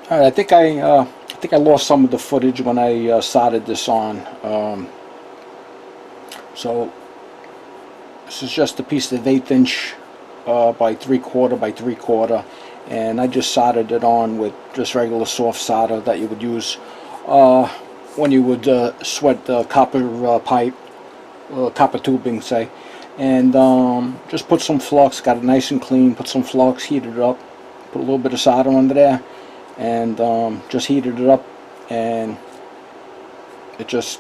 All right, I think I lost some of the footage when I soldered this on. So this is just a piece of 1/8 inch by 3/4 by 3/4, and I just soldered it on with just regular soft solder that you would use when you would sweat the copper pipe, copper tubing, say. And just put some flux, got it nice and clean, put some flux, heated it up, put a little bit of solder under there, and just heated it up, and it just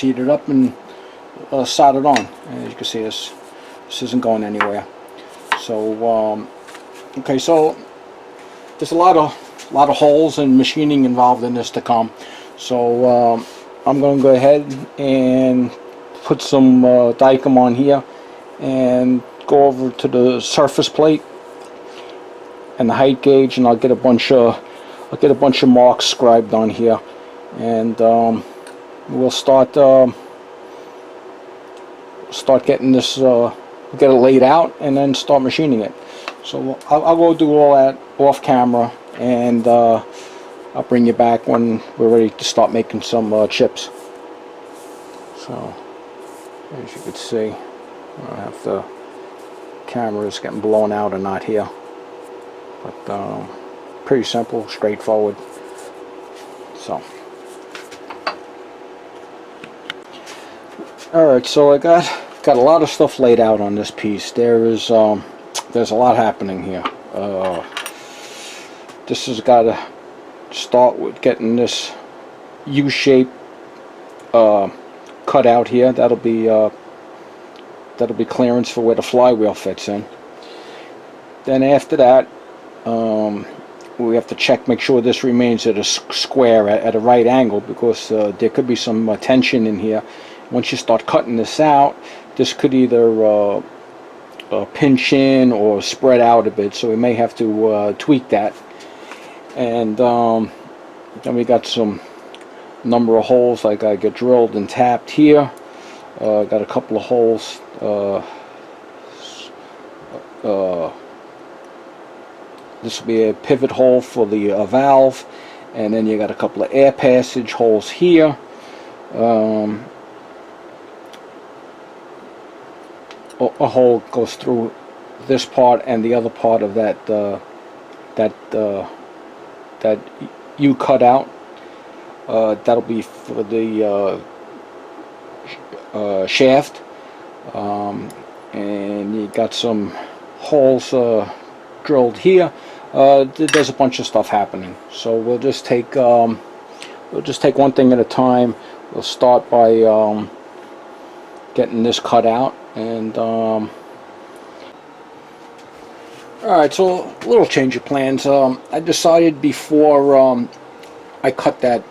heated up and soldered on. And as you can see, this isn't going anywhere. So okay, so there's a lot of holes and machining involved in this to come. So I'm going to go ahead and put some Dicom on here and go over to the surface plate and the height gauge, and I'll get a bunch of marks scribed on here, and we'll start getting this, get it laid out, and then start machining it. So I'll go do all that off camera, and I'll bring you back when we're ready to start making some chips. So as you can see, I don't know if the camera is getting blown out or not here, but pretty simple, straightforward. So alright, so I got a lot of stuff laid out on this piece. There's a lot happening here. This has got to start with getting this U-shape cut out here. That'll be clearance for where the flywheel fits in. Then after that, we have to check, make sure this remains at a square, at a right angle, because there could be some tension in here. Once you start cutting this out, this could either pinch in or spread out a bit, so we may have to tweak that. And then we got some number of holes I gotta get drilled and tapped here. Got a couple of holes. This will be a pivot hole for the valve, and then you got a couple of air passage holes here. A hole goes through this part and the other part of that that you cut out. That'll be for the shaft, and you got some holes drilled here. There's a bunch of stuff happening, so we'll just take one thing at a time. We'll start by getting this cut out, and alright, so a little change of plans. I decided before I cut that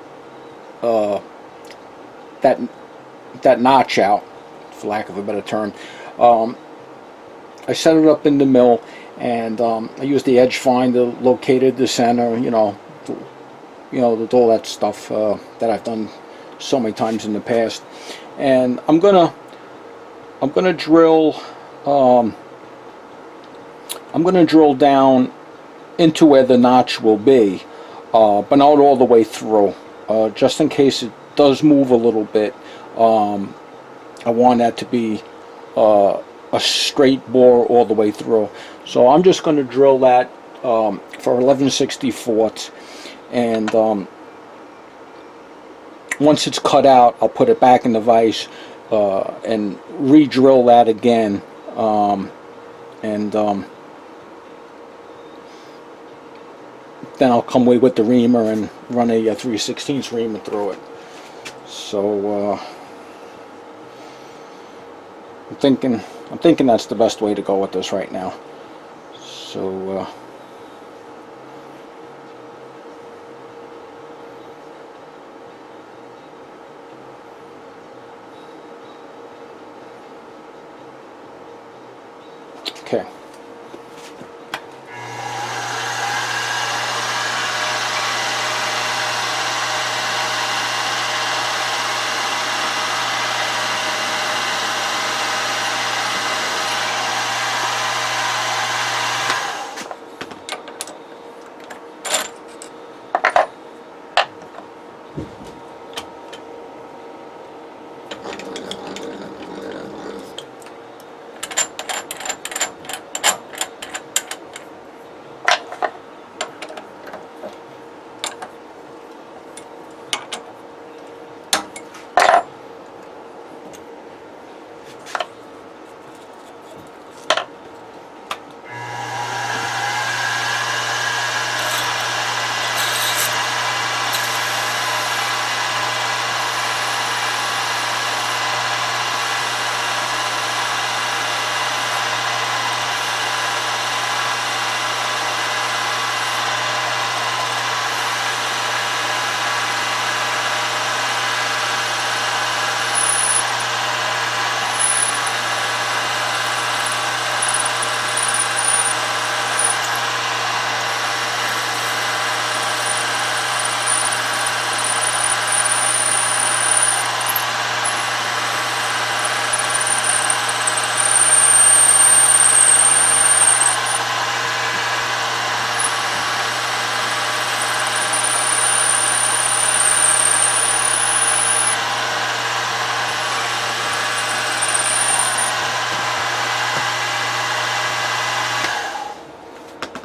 notch out, for lack of a better term, I set it up in the mill, and I used the edge finder, located the center, you know, all that stuff that I've done so many times in the past. And I'm gonna drill down into where the notch will be, but not all the way through, just in case it does move a little bit. I want that to be a straight bore all the way through. So I'm just going to drill that for 11/64, and once it's cut out, I'll put it back in the vise and re-drill that again, and then I'll come away with the reamer and run a 3/16 reamer through it. So I'm thinking that's the best way to go with this right now. So okay.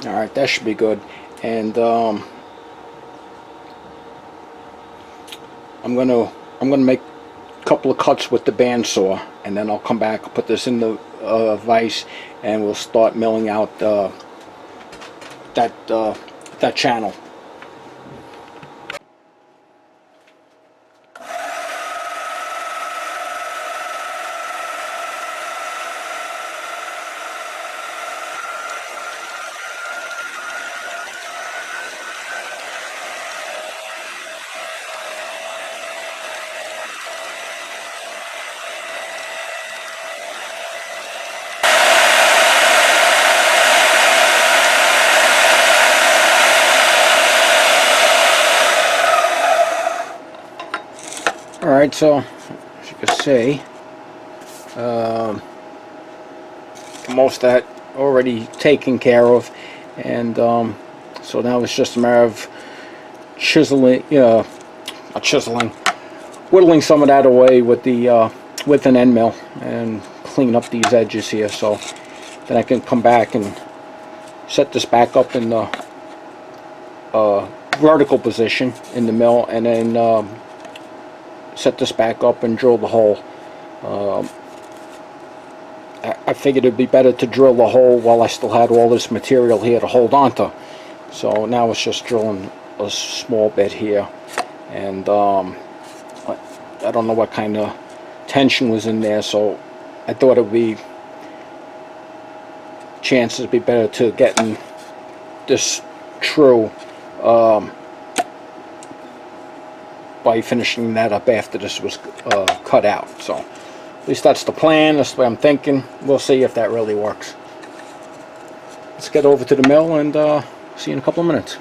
All right, that should be good. And I'm gonna make a couple of cuts with the bandsaw, and then I'll come back, put this in the vise, and we'll start milling out that channel. Alright, so as you can see, most of that already taken care of, and so now it's just a matter of chiseling, not chiseling, whittling some of that away with the with an end mill and clean up these edges here, so then I can come back and set this back up in the vertical position in the mill, and then set this back up and drill the hole. I figured it'd be better to drill the hole while I still had all this material here to hold on to. So now it's just drilling a small bit here, and I don't know what kind of tension was in there, so I thought it would be chances be better to getting this true by finishing that up after this was cut out. So at least that's the plan, that's the way I'm thinking. We'll see if that really works. Let's get over to the mill and see you in a couple of minutes.